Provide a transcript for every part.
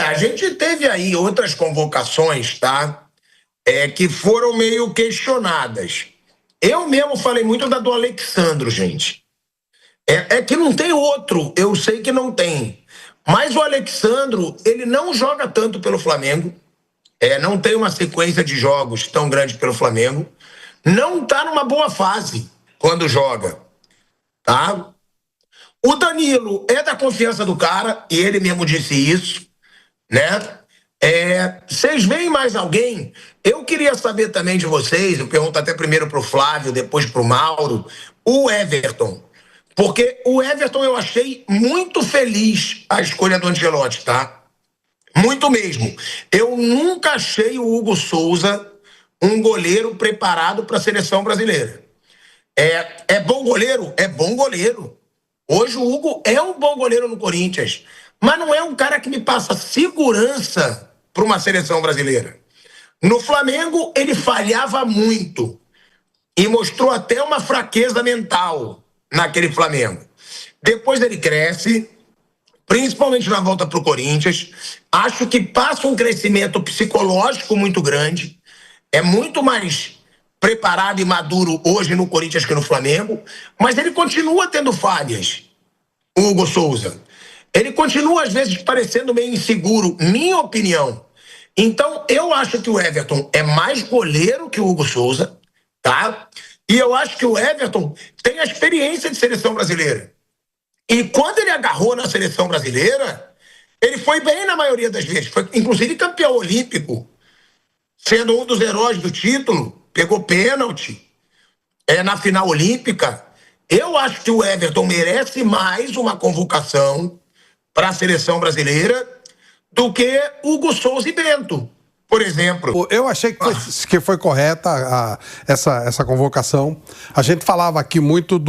A gente teve aí outras convocações, tá? Que foram meio questionadas. Eu mesmo falei muito da do Alexandro, gente. Que não tem outro, eu sei que não tem. Mas o Alexandro, ele não joga tanto pelo Flamengo. Não tem uma sequência de jogos tão grande pelo Flamengo. Não está numa boa fase quando joga, tá? O Danilo é da confiança do cara, e ele mesmo disse isso, né? Vocês veem mais alguém? Eu queria saber também de vocês, eu pergunto até primeiro pro Flávio, depois pro Mauro, o Everton. Porque o Everton eu achei muito feliz a escolha do Ancelotti, tá? Muito mesmo. Eu nunca achei o Hugo Souza um goleiro preparado para a seleção brasileira. É bom goleiro? É bom goleiro. Hoje o Hugo é um bom goleiro no Corinthians, mas não é um cara que me passa segurança para uma seleção brasileira. No Flamengo, ele falhava muito e mostrou até uma fraqueza mental naquele Flamengo. Depois ele cresce, principalmente na volta para o Corinthians. Acho que passa um crescimento psicológico muito grande. É muito mais preparado e maduro hoje no Corinthians que no Flamengo, mas ele continua tendo falhas, o Hugo Souza. Ele continua, às vezes, parecendo meio inseguro, minha opinião. Então, eu acho que o Everton é mais goleiro que o Hugo Souza, tá? E eu acho que o Everton tem a experiência de seleção brasileira. E quando ele agarrou na seleção brasileira, ele foi bem na maioria das vezes. Foi, inclusive, campeão olímpico, sendo um dos heróis do título, pegou pênalti na final olímpica. Eu acho que o Everton merece mais uma convocação para a seleção brasileira do que Hugo Souza e Bento, por exemplo. Eu achei que foi correta essa convocação. A gente falava aqui muito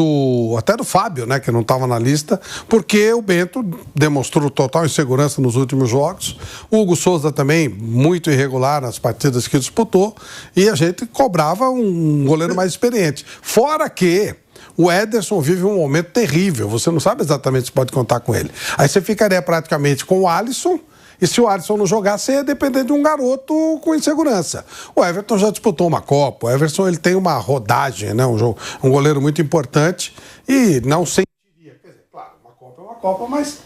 até do Fábio, né, que não estava na lista, porque o Bento demonstrou total insegurança nos últimos jogos. O Hugo Souza também, muito irregular nas partidas que disputou, e a gente cobrava um goleiro mais experiente. Fora que o Ederson vive um momento terrível, você não sabe exatamente se pode contar com ele. Aí você ficaria praticamente com o Alisson, e se o Alisson não jogar, você ia depender de um garoto com insegurança. O Everton já disputou uma Copa, o Everton ele tem uma rodagem, né? Um goleiro muito importante, e não sentiria. Quer dizer, claro, uma Copa é uma Copa, mas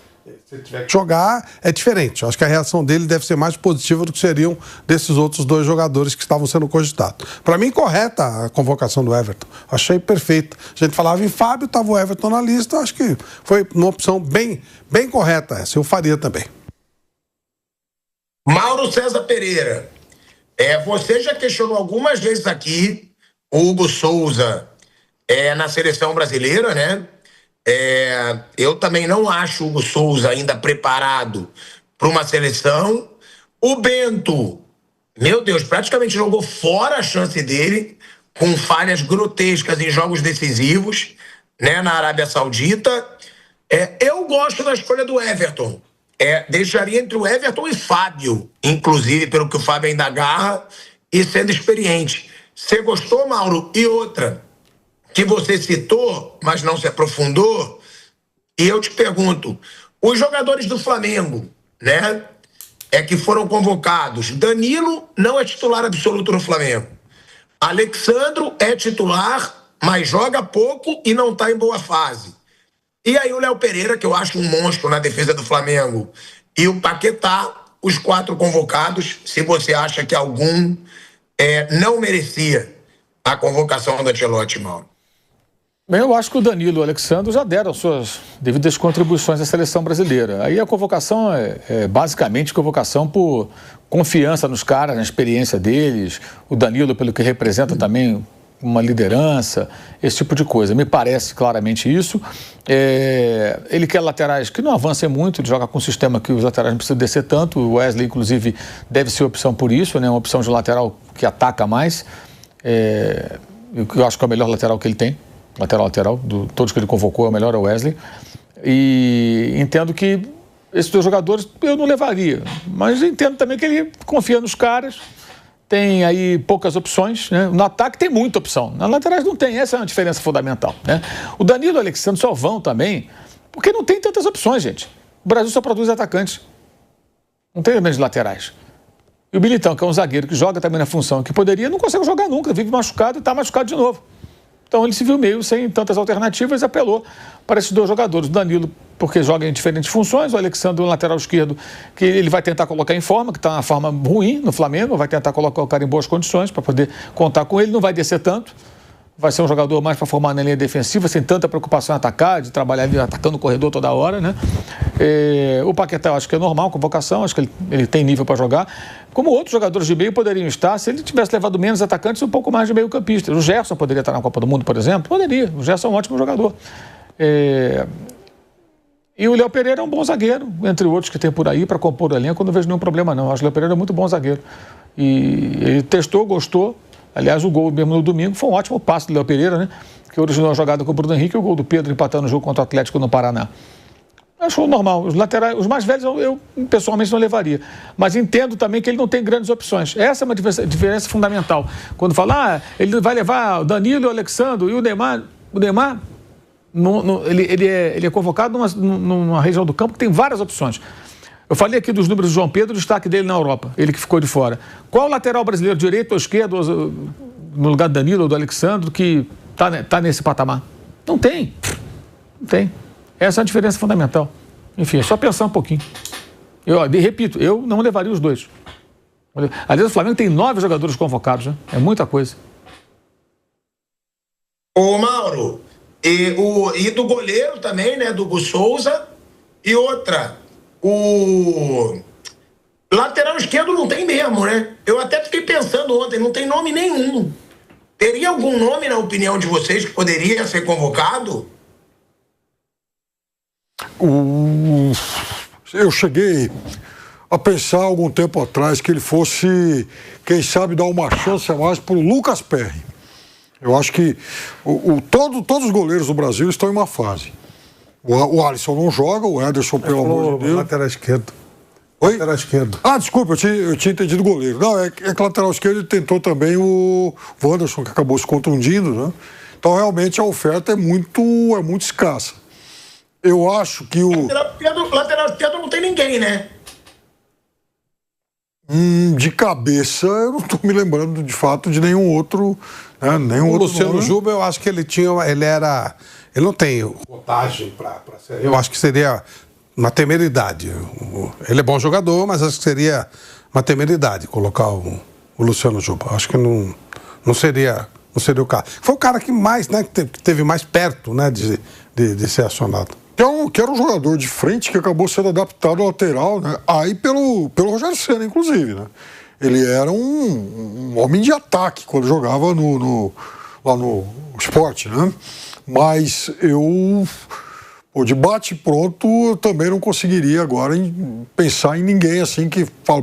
se ele tiver que jogar, é diferente. Eu acho que a reação dele deve ser mais positiva do que seriam desses outros dois jogadores que estavam sendo cogitados. Para mim, correta a convocação do Everton. Achei perfeita. A gente falava em Fábio, estava o Everton na lista, acho que foi uma opção bem correta essa. Eu faria também. Mauro César Pereira, você já questionou algumas vezes aqui o Hugo Souza na seleção brasileira, né? Eu também não acho o Hugo Souza ainda preparado para uma seleção. O Bento, meu Deus, praticamente jogou fora a chance dele, com falhas grotescas em jogos decisivos, né, na Arábia Saudita. Eu gosto da escolha do Everton. Deixaria entre o Everton e Fábio, inclusive, pelo que o Fábio ainda agarra e sendo experiente. Você gostou, Mauro? E outra, que você citou, mas não se aprofundou, e eu te pergunto, os jogadores do Flamengo, né, que foram convocados, Danilo não é titular absoluto no Flamengo. Alexandro é titular, mas joga pouco e não está em boa fase. E aí o Léo Pereira, que eu acho um monstro na defesa do Flamengo, e o Paquetá, os 4 convocados, se você acha que algum não merecia a convocação do Ancelotti, Mauro. Bem, eu acho que o Danilo e o Alexandre já deram suas devidas contribuições à seleção brasileira. Aí a convocação é basicamente convocação por confiança nos caras, na experiência deles. O Danilo, pelo que representa também uma liderança, esse tipo de coisa. Me parece claramente isso. Ele quer laterais que não avancem muito, ele joga com um sistema que os laterais não precisam descer tanto. O Wesley, inclusive, deve ser opção por isso, né? Uma opção de lateral que ataca mais. Eu acho que é o melhor lateral que ele tem. Lateral, todos que ele convocou, o melhor é o Wesley. E entendo que esses 2 jogadores eu não levaria, mas entendo também que ele confia nos caras. Tem aí poucas opções, né? No ataque tem muita opção, nas laterais não tem, essa é uma diferença fundamental, né? O Danilo e o Alexandre só vão também porque não tem tantas opções, gente. O Brasil só produz atacantes. Não tem elementos laterais. E o Militão, que é um zagueiro que joga também na função que poderia, não consegue jogar nunca, vive machucado e está machucado de novo. Então ele se viu meio sem tantas alternativas e apelou para esses dois jogadores. O Danilo, porque joga em diferentes funções, o Alexandre, o lateral esquerdo, que ele vai tentar colocar em forma, que está na forma ruim no Flamengo, vai tentar colocar o cara em boas condições para poder contar com ele, não vai descer tanto. Vai ser um jogador mais para formar na linha defensiva, sem tanta preocupação em atacar, de trabalhar ali atacando o corredor toda hora, né? O Paquetá, eu acho que é normal, convocação, acho que ele tem nível para jogar. Como outros jogadores de meio poderiam estar, se ele tivesse levado menos atacantes, um pouco mais de meio-campistas. O Gerson poderia estar na Copa do Mundo, por exemplo? Poderia. O Gerson é um ótimo jogador. E o Léo Pereira é um bom zagueiro, entre outros que tem por aí, para compor o elenco, eu não vejo nenhum problema, não. Eu acho que o Léo Pereira é muito bom zagueiro. E ele testou, gostou. Aliás, o gol mesmo no domingo foi um ótimo passe do Léo Pereira, né? Que originou a jogada com o Bruno Henrique e o gol do Pedro empatando o jogo contra o Atlético no Paraná. Acho normal. Os laterais, os mais velhos, eu pessoalmente não levaria. Mas entendo também que ele não tem grandes opções. Essa é uma diferença fundamental. Quando fala, ele vai levar o Danilo, o Alexandre e o Neymar. O Neymar, ele é convocado numa região do campo que tem várias opções. Eu falei aqui dos números do João Pedro, o destaque dele na Europa, ele que ficou de fora. Qual lateral brasileiro, direito ou esquerdo, no lugar do Danilo ou do Alexandre, que tá nesse patamar? Não tem. Não tem. Essa é a diferença fundamental. Enfim, é só pensar um pouquinho. Repito, eu não levaria os dois. Aliás, o Flamengo tem 9 jogadores convocados, né? É muita coisa. Ô, Mauro, e do goleiro também, né? Do Hugo Souza. E outra... O lateral esquerdo não tem mesmo, né? Eu até fiquei pensando ontem, não tem nome nenhum. Teria algum nome, na opinião de vocês, que poderia ser convocado? Eu cheguei a pensar algum tempo atrás que ele fosse, quem sabe, dar uma chance a mais para o Lucas Perry. Eu acho que todos os goleiros do Brasil estão em uma fase. O Alisson não joga, o Ederson, pelo amor de Deus. Lateral esquerdo. Oi? Lateral esquerdo. Desculpa, eu tinha entendido o goleiro. Não, é que lateral esquerdo ele tentou também o Wanderson, que acabou se contundindo, né? Então, realmente, a oferta é muito escassa. Eu acho que o... Lateral esquerdo não tem ninguém, né? De cabeça, eu não estou me lembrando, de fato, de nenhum outro... Né? O Luciano Juba, eu acho que ele não tem vantagem para ser. Eu acho que seria uma temeridade. Ele é bom jogador, mas acho que seria uma temeridade colocar o Luciano Juba. Acho que não seria o cara. Foi o cara que mais, né, que teve mais perto, né, de ser acionado. Que era um jogador de frente que acabou sendo adaptado ao lateral, né? Aí pelo Rogério Ceni, inclusive, né? Ele era um homem de ataque quando jogava lá no Sport, né? Mas de bate pronto, eu também não conseguiria agora pensar em ninguém assim que fala,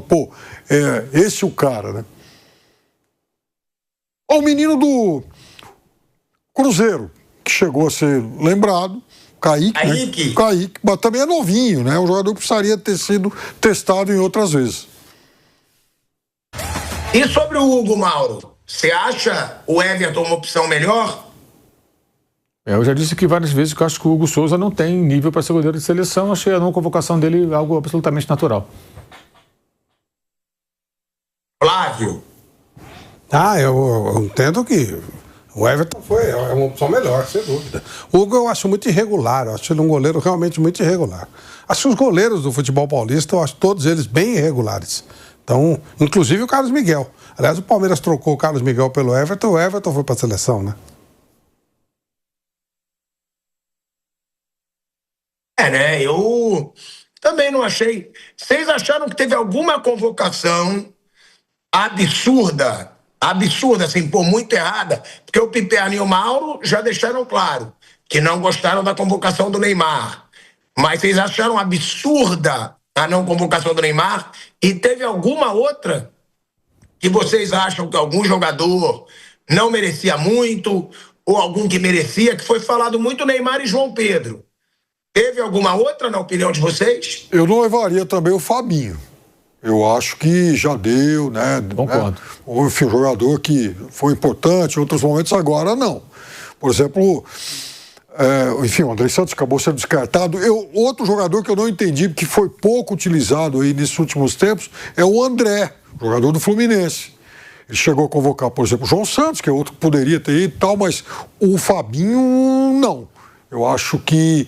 esse é o cara, né? O menino do Cruzeiro, que chegou a ser lembrado, Kaique, né? Kaique, mas também é novinho, né? Um jogador que precisaria ter sido testado em outras vezes. E sobre o Hugo, Mauro, você acha o Everton uma opção melhor? Eu já disse aqui várias vezes que eu acho que o Hugo Souza não tem nível para ser goleiro de seleção. Achei a não convocação dele algo absolutamente natural. Flávio? Eu entendo que o Everton é uma opção melhor, sem dúvida. O Hugo eu acho muito irregular, eu acho ele um goleiro realmente muito irregular. Acho que os goleiros do futebol paulista, eu acho todos eles bem irregulares. Então, inclusive o Carlos Miguel. Aliás, o Palmeiras trocou o Carlos Miguel pelo Everton, o Everton foi para a seleção, né? Né? Eu também não achei. Vocês acharam que teve alguma convocação absurda, assim, muito errada? Porque o Piperno e o Mauro já deixaram claro que não gostaram da convocação do Neymar. Mas vocês acharam absurda a não convocação do Neymar? E teve alguma outra que vocês acham que algum jogador não merecia muito, ou algum que merecia, que foi falado muito Neymar e João Pedro? Teve alguma outra, na opinião de vocês? Eu não levaria também o Fabinho. Eu acho que já deu, né? Concordo. Enfim, um jogador que foi importante em outros momentos, agora não. Por exemplo, Enfim, o Andrei Santos acabou sendo descartado. Outro jogador que eu não entendi, que foi pouco utilizado aí nesses últimos tempos, é o André, jogador do Fluminense. Ele chegou a convocar, por exemplo, o João Santos, que é outro que poderia ter ido e tal, mas o Fabinho, não. Eu acho que...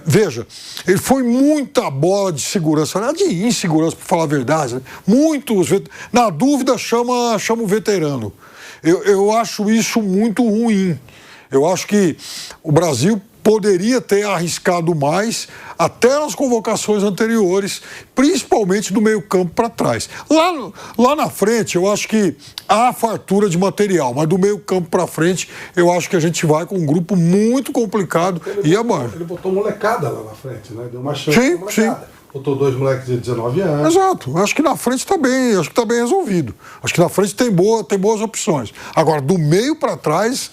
veja, ele foi muita bola de segurança, não de insegurança, para falar a verdade, né? Muitos, na dúvida, chama o veterano. Eu acho isso muito ruim. Eu acho que o Brasil poderia ter arriscado mais até nas convocações anteriores, principalmente do meio-campo para trás. Lá na frente, eu acho que há fartura de material, mas do meio-campo para frente, eu acho que a gente vai com um grupo muito complicado e abaixo. Ele botou molecada lá na frente, né? Deu uma chance sim, pra molecada. Sim. Botou 2 moleques de 19 anos. Exato. Acho que na frente está bem, acho que está bem resolvido. Acho que na frente tem boas opções. Agora, do meio para trás,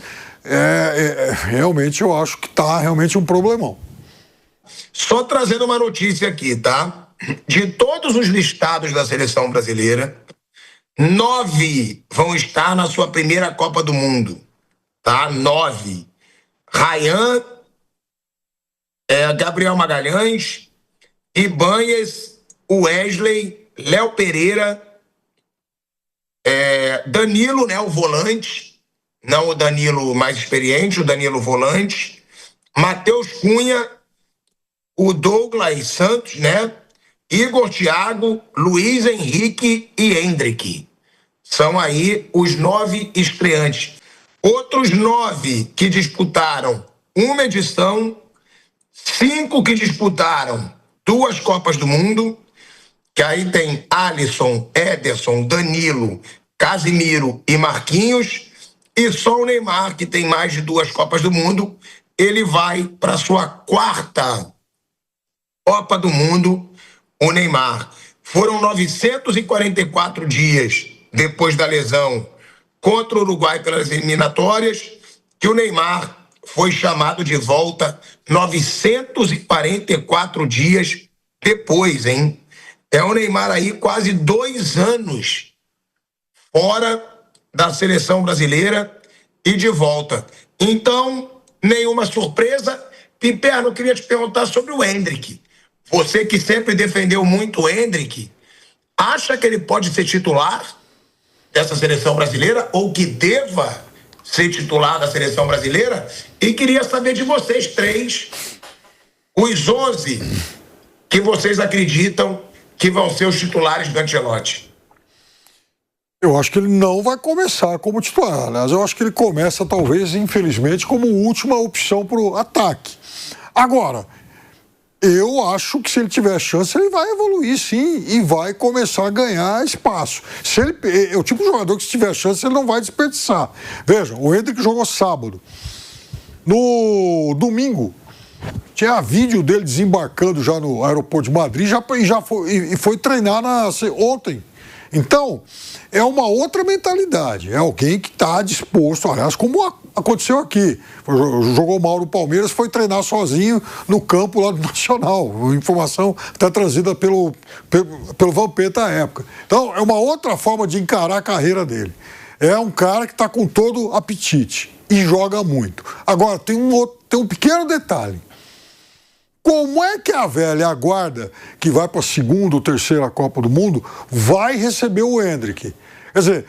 realmente eu acho que está realmente um problemão. Só trazendo uma notícia aqui, tá? De todos os listados da seleção brasileira, 9 vão estar na sua primeira Copa do Mundo, tá? 9. Ryan, Gabriel Magalhães, Ibanez, Wesley, Léo Pereira, Danilo, né, o volante, não o Danilo mais experiente, o Danilo volante, Matheus Cunha, o Douglas Santos, né, Igor Thiago, Luiz Henrique e Hendrick. São aí os 9 estreantes. Outros 9 que disputaram uma edição, 5 que disputaram 2 Copas do Mundo, que aí tem Alisson, Ederson, Danilo, Casimiro e Marquinhos, e só o Neymar, que tem mais de 2 Copas do Mundo, ele vai para sua 4ª Copa do Mundo, o Neymar. Foram 944 dias depois da lesão contra o Uruguai pelas eliminatórias que o Neymar foi chamado de volta 944 dias depois, hein? É o Neymar aí quase 2 anos fora da seleção brasileira e de volta. Então, nenhuma surpresa. Piperno, eu queria te perguntar sobre o Hendrick. Você que sempre defendeu muito o Hendrick, acha que ele pode ser titular dessa seleção brasileira ou que deva ser titular da seleção brasileira? E queria saber de vocês 3, os 11 que vocês acreditam que vão ser os titulares do Ancelotti. Eu acho que ele não vai começar como titular. Aliás, eu acho que ele começa, talvez, infelizmente, como última opção para o ataque. Agora, eu acho que se ele tiver chance, ele vai evoluir, sim, e vai começar a ganhar espaço. É o tipo de jogador que, se tiver chance, ele não vai desperdiçar. Veja, o Hendrick jogou sábado. No domingo, tinha vídeo dele desembarcando já no aeroporto de Madrid e foi treinar ontem. Então, é uma outra mentalidade. É alguém que está disposto, aliás, como aconteceu aqui. Jogou mal no Palmeiras, foi treinar sozinho no campo lá do Nacional. Informação até trazida pelo Vampeta à época. Então, é uma outra forma de encarar a carreira dele. É um cara que está com todo apetite e joga muito. Agora, tem um pequeno detalhe. Como é que a velha guarda, que vai para a 2ª ou 3ª Copa do Mundo, vai receber o Hendrick? Quer dizer,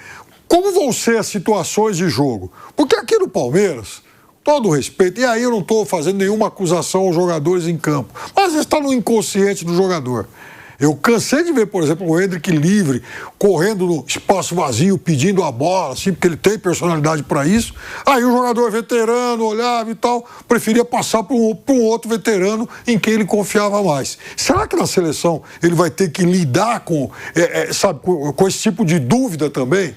como vão ser as situações de jogo? Porque aqui no Palmeiras, todo respeito, e aí eu não estou fazendo nenhuma acusação aos jogadores em campo, mas está no inconsciente do jogador. Eu cansei de ver, por exemplo, o Hendrick livre, correndo no espaço vazio, pedindo a bola, assim, porque ele tem personalidade para isso. Aí o jogador veterano olhava e tal, preferia passar para um outro veterano em quem ele confiava mais. Será que na seleção ele vai ter que lidar com esse tipo de dúvida também?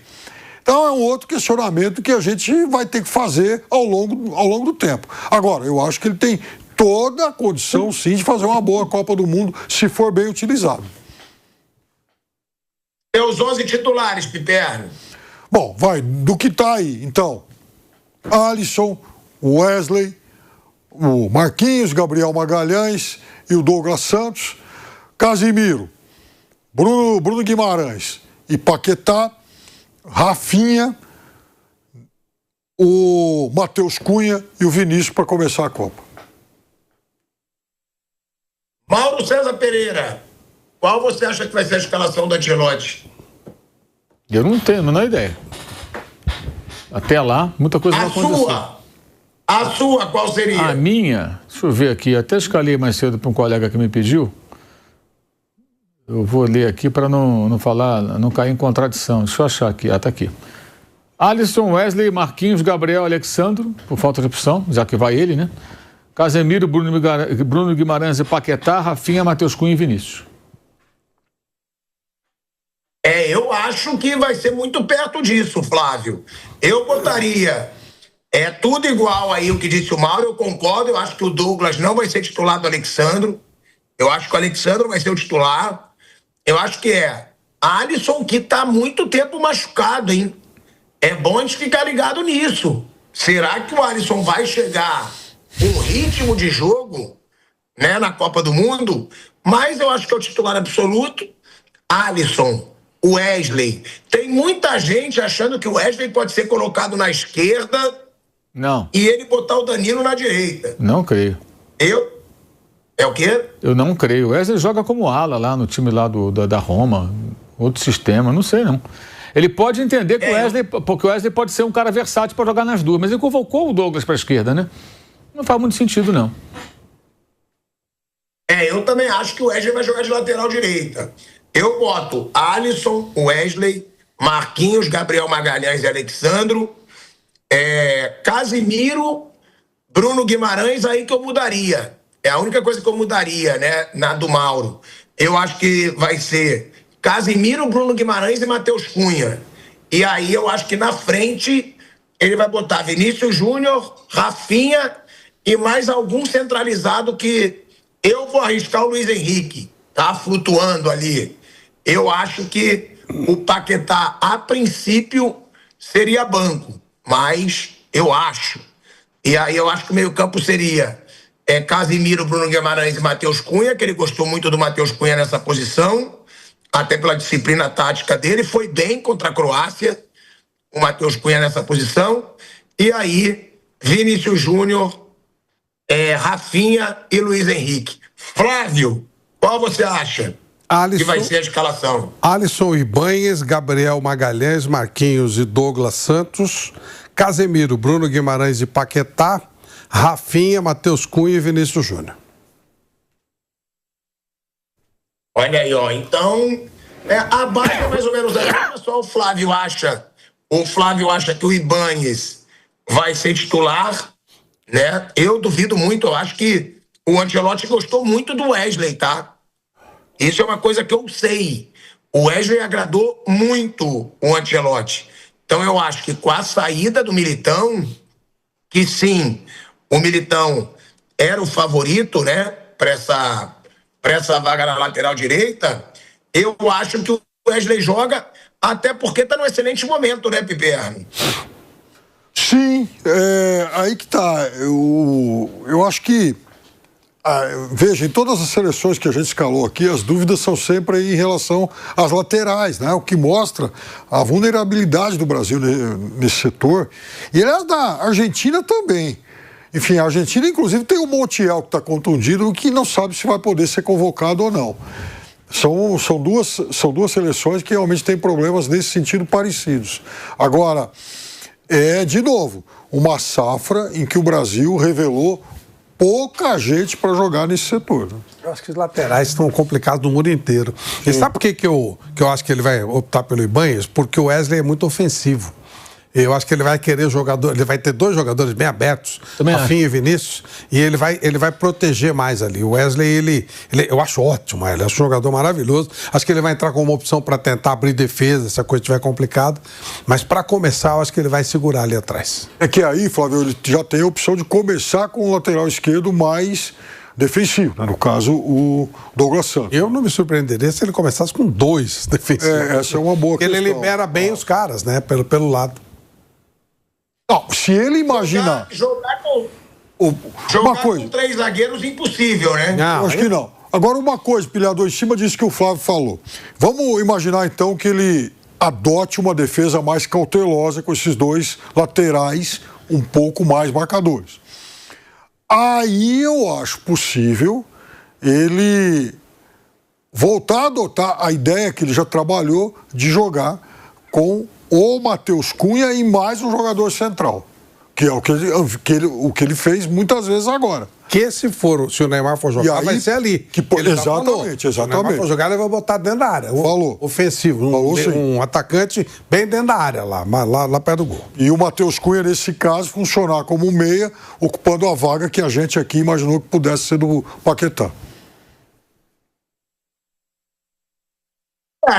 Então é um outro questionamento que a gente vai ter que fazer ao longo do tempo. Agora, eu acho que ele tem toda a condição, sim, de fazer uma boa Copa do Mundo, se for bem utilizado. Os 11 titulares, Piperno. Bom, vai, do que tá aí, então. Alisson, Wesley, o Marquinhos, Gabriel Magalhães e o Douglas Santos, Casimiro, Bruno Guimarães e Paquetá, Rafinha, o Matheus Cunha e o Vinícius para começar a Copa. Mauro César Pereira, qual você acha que vai ser a escalação do Ancelotti? Eu não tenho a menor ideia. Até lá, muita coisa vai acontecer. A sua, qual seria? A minha, deixa eu ver aqui, até escalei mais cedo para um colega que me pediu. Eu vou ler aqui para não falar, não cair em contradição. Deixa eu achar aqui, tá aqui. Alisson, Wesley, Marquinhos, Gabriel, Alexandro, por falta de opção, já que vai ele, né? Casemiro, Bruno Guimarães e Paquetá, Rafinha, Matheus Cunha e Vinícius. Eu acho que vai ser muito perto disso, Flávio. Eu botaria tudo igual aí o que disse o Mauro, eu concordo, eu acho que o Douglas não vai ser titular do Alexandro, eu acho que o Alexandro vai ser o titular, eu acho que Alisson, que tá há muito tempo machucado, hein? É bom a gente ficar ligado nisso. Será que o Alisson vai chegar com ritmo de jogo, né, na Copa do Mundo? Mas eu acho que é o titular absoluto. Alisson, Wesley. Tem muita gente achando que o Wesley pode ser colocado na esquerda. Não. E ele botar o Danilo na direita. Não creio. É o quê? Eu não creio. O Wesley joga como ala lá no time lá da Roma. Outro sistema, não sei não. Ele pode entender que porque o Wesley pode ser um cara versátil para jogar nas duas, mas ele convocou o Douglas para a esquerda, né? Não faz muito sentido, não. Eu também acho que o Wesley vai jogar de lateral direita. Eu boto Alisson, Wesley, Marquinhos, Gabriel Magalhães e Alexandro, Casemiro, Bruno Guimarães, aí que eu mudaria. É a única coisa que eu mudaria, né, na do Mauro. Eu acho que vai ser Casemiro, Bruno Guimarães e Matheus Cunha. E aí eu acho que na frente ele vai botar Vinícius Júnior, Rafinha e mais algum centralizado que eu vou arriscar o Luiz Henrique. Tá flutuando ali. Eu acho que o Paquetá, a princípio, seria banco. Mas eu acho. E aí eu acho que o meio-campo seria Casemiro, Bruno Guimarães e Matheus Cunha, que ele gostou muito do Matheus Cunha nessa posição, até pela disciplina tática dele. Foi bem contra a Croácia, o Matheus Cunha nessa posição. E aí, Vinícius Júnior, Rafinha e Luiz Henrique. Flávio, qual você acha que vai ser a escalação? Alisson Ibanhes, Gabriel Magalhães, Marquinhos e Douglas Santos, Casemiro, Bruno Guimarães e Paquetá, Rafinha, Matheus Cunha e Vinícius Júnior. Olha aí, ó. Então, a base é mais ou menos essa. Só o Flávio acha que o Ibanhes vai ser titular, né? Eu duvido muito, eu acho que o Ancelotti gostou muito do Wesley, tá? Isso é uma coisa que eu sei. O Wesley agradou muito o Ancelotti. Então eu acho que com a saída do Militão, que sim, o Militão era o favorito, né, para essa vaga na lateral direita, eu acho que o Wesley joga, até porque está num excelente momento, né, Piperno? Sim, aí que tá. Eu acho que, veja, em todas as seleções que a gente escalou aqui, as dúvidas são sempre em relação às laterais, né? O que mostra a vulnerabilidade do Brasil nesse setor. E aliás, da Argentina também. Enfim, a Argentina, inclusive, tem o Montiel que está contundido, que não sabe se vai poder ser convocado ou não. São duas seleções que realmente têm problemas nesse sentido parecidos. Agora, de novo, uma safra em que o Brasil revelou pouca gente para jogar nesse setor. Né? Eu acho que os laterais estão complicados no mundo inteiro. E sabe por que eu acho que ele vai optar pelo Ibanhes? Porque o Wesley é muito ofensivo. Eu acho que ele vai querer ele vai ter dois jogadores bem abertos, Rafinha e Vinícius, e ele vai proteger mais ali. O Wesley, eu acho ótimo, ele é um jogador maravilhoso. Acho que ele vai entrar como uma opção para tentar abrir defesa, se a coisa estiver complicada. Mas para começar, eu acho que ele vai segurar ali atrás. É que aí, Flávio, ele já tem a opção de começar com o lateral esquerdo mais defensivo, né? No caso, o Douglas Santos. Eu não me surpreenderia se ele começasse com dois defensivos. Essa é uma boa questão. Ele libera bem os caras, né? Pelo lado. Não, se ele imaginar... Jogar com 3 zagueiros, impossível, né? Não, acho que não. Agora, uma coisa, Pilhador, em cima disso que o Flávio falou. Vamos imaginar, então, que ele adote uma defesa mais cautelosa com esses dois laterais um pouco mais marcadores. Aí eu acho possível ele voltar a adotar a ideia que ele já trabalhou de jogar com o Matheus Cunha e mais um jogador central, que é o que ele fez muitas vezes agora. Que se o Neymar for jogar, aí, vai ser ali. Exatamente. Se o Neymar for jogar, ele vai botar dentro da área. Falou. Ofensivo. Um atacante bem dentro da área, lá perto do gol. E o Matheus Cunha, nesse caso, funcionar como meia, ocupando a vaga que a gente aqui imaginou que pudesse ser do Paquetá.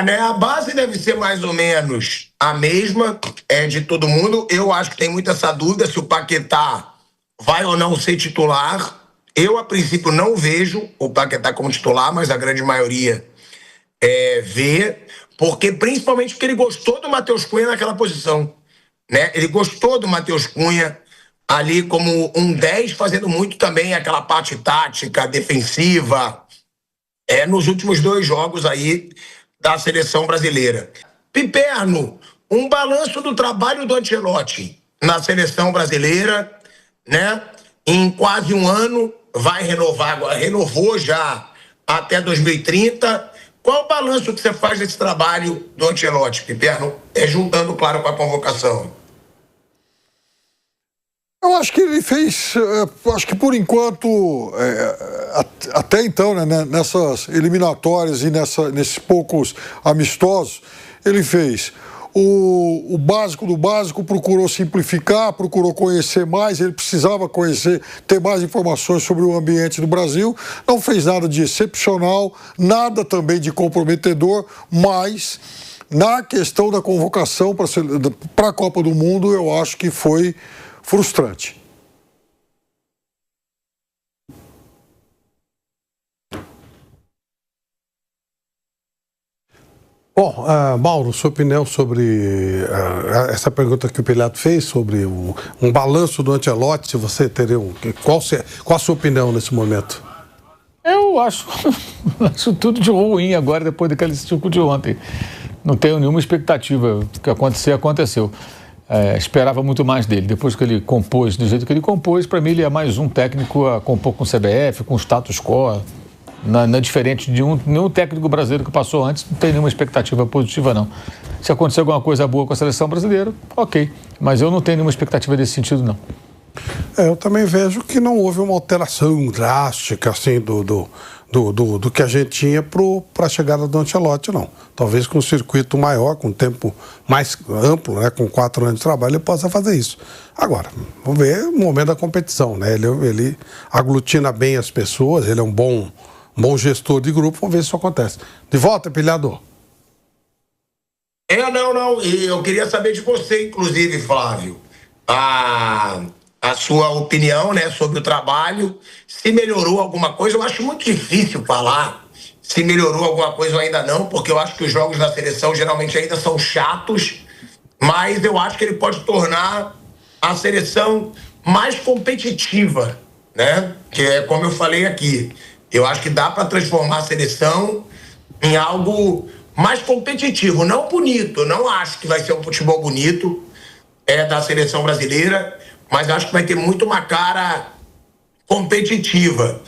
Né? A base deve ser mais ou menos a mesma de todo mundo. Eu acho que tem muito essa dúvida se o Paquetá vai ou não ser titular. Eu, a princípio, não vejo o Paquetá como titular, mas a grande maioria vê, porque principalmente porque ele gostou do Matheus Cunha naquela posição. Né? Ele gostou do Matheus Cunha ali como um 10, fazendo muito também aquela parte tática, defensiva, nos últimos 2 jogos aí da seleção brasileira. Piperno, um balanço do trabalho do Ancelotti na seleção brasileira, né? Em quase um ano, vai renovar, renovou já até 2030. Qual o balanço que você faz desse trabalho do Ancelotti, Piperno? Juntando, claro, com a convocação. Eu acho que ele fez, acho que por enquanto, até então, né, nessas eliminatórias e nesses poucos amistosos, ele fez o básico do básico, procurou simplificar, procurou conhecer mais, ele precisava conhecer, ter mais informações sobre o ambiente do Brasil, não fez nada de excepcional, nada também de comprometedor, mas na questão da convocação para a Copa do Mundo, eu acho que foi frustrante. Bom, Mauro, sua opinião sobre essa pergunta que o Pilato fez sobre um balanço do Ancelotti, se você teria qual a sua opinião nesse momento? Eu acho tudo de ruim agora, depois daquele jogo de ontem. Não tenho nenhuma expectativa. O que aconteceu. Esperava muito mais dele. Depois que ele compôs do jeito que ele compôs, para mim ele é mais um técnico a compor com o CBF, com status quo. Não é diferente de nenhum técnico brasileiro que passou antes, não tem nenhuma expectativa positiva, não. Se acontecer alguma coisa boa com a seleção brasileira, ok. Mas eu não tenho nenhuma expectativa desse sentido, não. Eu também vejo que não houve uma alteração drástica, assim, do que a gente tinha para a chegada do Ancelotti, não. Talvez com um circuito maior, com um tempo mais amplo, né, com 4 anos de trabalho, ele possa fazer isso. Agora, vamos ver o momento da competição, né? Ele aglutina bem as pessoas, ele é um bom gestor de grupo, vamos ver se isso acontece. De volta, Pilhador. Não. Eu queria saber de você, inclusive, Flávio, a sua opinião, né, sobre o trabalho, se melhorou alguma coisa. Eu acho muito difícil falar se melhorou alguma coisa ou ainda não, porque eu acho que os jogos da seleção geralmente ainda são chatos, mas eu acho que ele pode tornar a seleção mais competitiva, né? Que é como eu falei aqui. Eu acho que dá para transformar a seleção em algo mais competitivo, não bonito. Eu não acho que vai ser um futebol bonito da seleção brasileira, mas acho que vai ter muito uma cara competitiva.